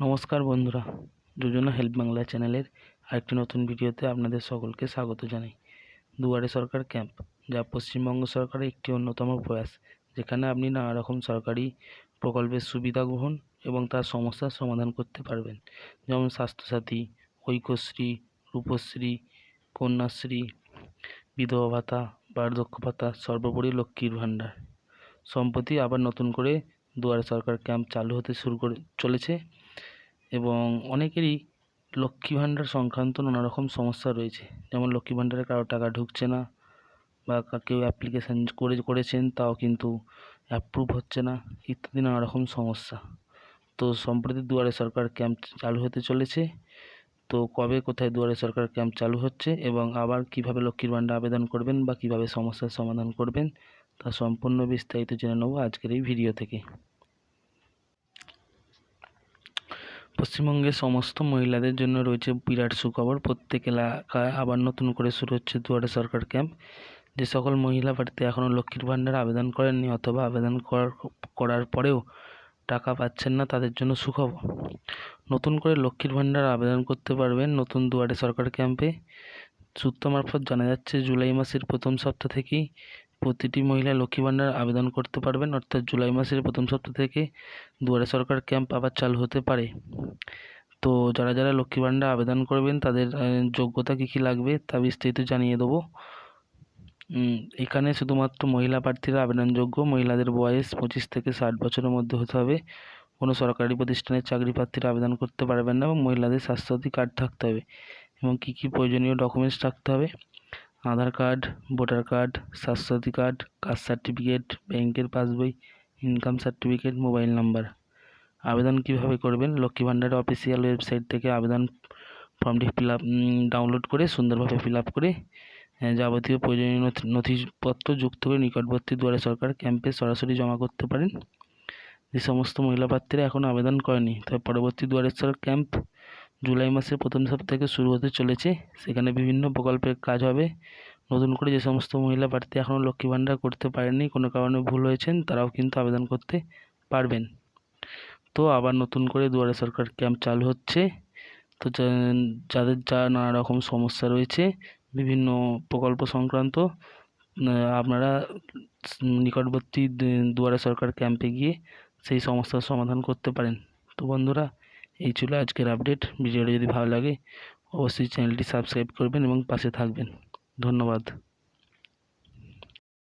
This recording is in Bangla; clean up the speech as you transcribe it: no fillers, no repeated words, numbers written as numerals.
নমস্কার বন্ধুরা, যোজনা হেল্প বাংলা চ্যানেলের আরেকটি নতুন ভিডিওতে আপনাদের সকলকে স্বাগত জানাই। দুয়ারে সরকার ক্যাম্প, যা পশ্চিমবঙ্গ সরকারের একটি অন্যতম প্রয়াস, যেখানে আপনি নানা রকম সরকারি প্রকল্পের সুবিধা গ্রহণ এবং তার সমস্যার সমাধান করতে পারবেন, যেমন স্বাস্থ্যসাথী, ঐক্যশ্রী, রূপশ্রী, কন্যাশ্রী, বিধবা ভাতা, বার্ধক্য ভাতা, সর্বোপরি লক্ষ্মীর ভাণ্ডার। সম্প্রতি আবার নতুন করে দুয়ারে সরকার ক্যাম্প চালু হতে শুরু করে চলেছে এবং অনেকেরই লক্ষ্মী ভাণ্ডার সংক্রান্ত নানা রকম সমস্যা রয়েছে, যেমন লক্ষ্মী ভাণ্ডারে কারো টাকা ঢুকছে না, বা কেউ অ্যাপ্লিকেশান করেছেন তাও কিন্তু অ্যাপ্রুভ হচ্ছে না, ইত্যাদি নানা রকম সমস্যা। তো সম্প্রতি দুয়ারে সরকার ক্যাম্প চালু হতে চলেছে। তো কবে কোথায় দুয়ারে সরকার ক্যাম্প চালু হচ্ছে এবং আবার কিভাবে লক্ষ্মীর ভাণ্ডার আবেদন করবেন বা কিভাবে সমস্যার সমাধান করবেন, তা সম্পূর্ণ বিস্তারিত জেনে নেব আজকের এই ভিডিও থেকে। পশ্চিমবঙ্গের সমস্ত মহিলাদের জন্য রয়েছে বিরাট সুখবর। প্রত্যেক এলাকায় আবার নতুন করে শুরু হচ্ছে দুয়ারে সরকার ক্যাম্প। যে সকল মহিলা বাড়িতে এখনও লক্ষ্মীর ভাণ্ডার আবেদন করেননি অথবা আবেদন করার পরেও টাকা পাচ্ছেন না, তাদের জন্য সুখবর। নতুন করে লক্ষ্মীর ভাণ্ডার আবেদন করতে পারবেন নতুন দুয়ারে সরকার ক্যাম্পে। সূত্র মারফত জানা যাচ্ছে, জুলাই মাসের প্রথম সপ্তাহ থেকেই প্রতিটি মহিলা লক্ষ্মী ভাণ্ডার আবেদন করতে পারবেন, অর্থাৎ জুলাই মাসের প্রথম সপ্তাহ থেকে দুয়ারে সরকার ক্যাম্প আবার চালু হতে পারে। তো যারা যারা লক্ষ্মী ভাণ্ডার আবেদন করবেন তাদের যোগ্যতা কী লাগবে তা বিস্তারিত জানিয়ে দেবো। এখানে শুধুমাত্র মহিলা প্রার্থীরা আবেদনযোগ্য। মহিলাদের বয়স 25 থেকে 60 বছরের মধ্যে হতে হবে। কোনো সরকারি প্রতিষ্ঠানের চাকরি প্রার্থীরা আবেদন করতে পারবেন না এবং মহিলাদের স্বাস্থ্যসাথী কার্ড থাকতে হবে। এবং কী কী প্রয়োজনীয় ডকুমেন্টস থাকতে হবে: Aadhaar card, voter card, Swasthya Sathi card, caste certificate, ব্যাংকের পাসবই, ইনকাম সার্টিফিকেট, মোবাইল নাম্বার। আবেদন কীভাবে করবেন: লক্ষ্মী ভাণ্ডারের অফিসিয়াল ওয়েবসাইট থেকে আবেদন ফর্মটি ডাউনলোড করে সুন্দরভাবে ফিল আপ করে যাবতীয় প্রয়োজনীয় নথিপত্র যুক্ত করে নিকটবর্তী দুয়ারে সরকার ক্যাম্পে সরাসরি জমা করতে পারেন। যে সমস্ত মহিলা প্রার্থীরা এখনও আবেদন করেনি, তবে পরবর্তী দুয়ারে সরকার ক্যাম্প জুলাই মাসের প্রথম সপ্তাহ থেকে শুরু হতে চলেছে। সেখানে বিভিন্ন প্রকল্পের কাজ হবে। নতুন করে যে সমস্ত মহিলা প্রার্থী এখনও লক্ষ্মী ভাণ্ডার করতে পারেননি, কোনো কারণে ভুল হয়েছেন, তারাও কিন্তু আবেদন করতে পারবেন। তো আবার নতুন করে দুয়ারে সরকার ক্যাম্প চালু হচ্ছে। তো যাদের যা নানা রকম সমস্যা রয়েছে বিভিন্ন প্রকল্প সংক্রান্ত, আপনারা নিকটবর্তী দুয়ারে সরকার ক্যাম্পে গিয়ে সেই সমস্যার সমাধান করতে পারেন। তো বন্ধুরা, এই ছিল আজকের আপডেট। ভিডিওটি যদি ভালো লাগে অবশ্যই চ্যানেলটি সাবস্ক্রাইব করবেন এবং পাশে থাকবেন। ধন্যবাদ।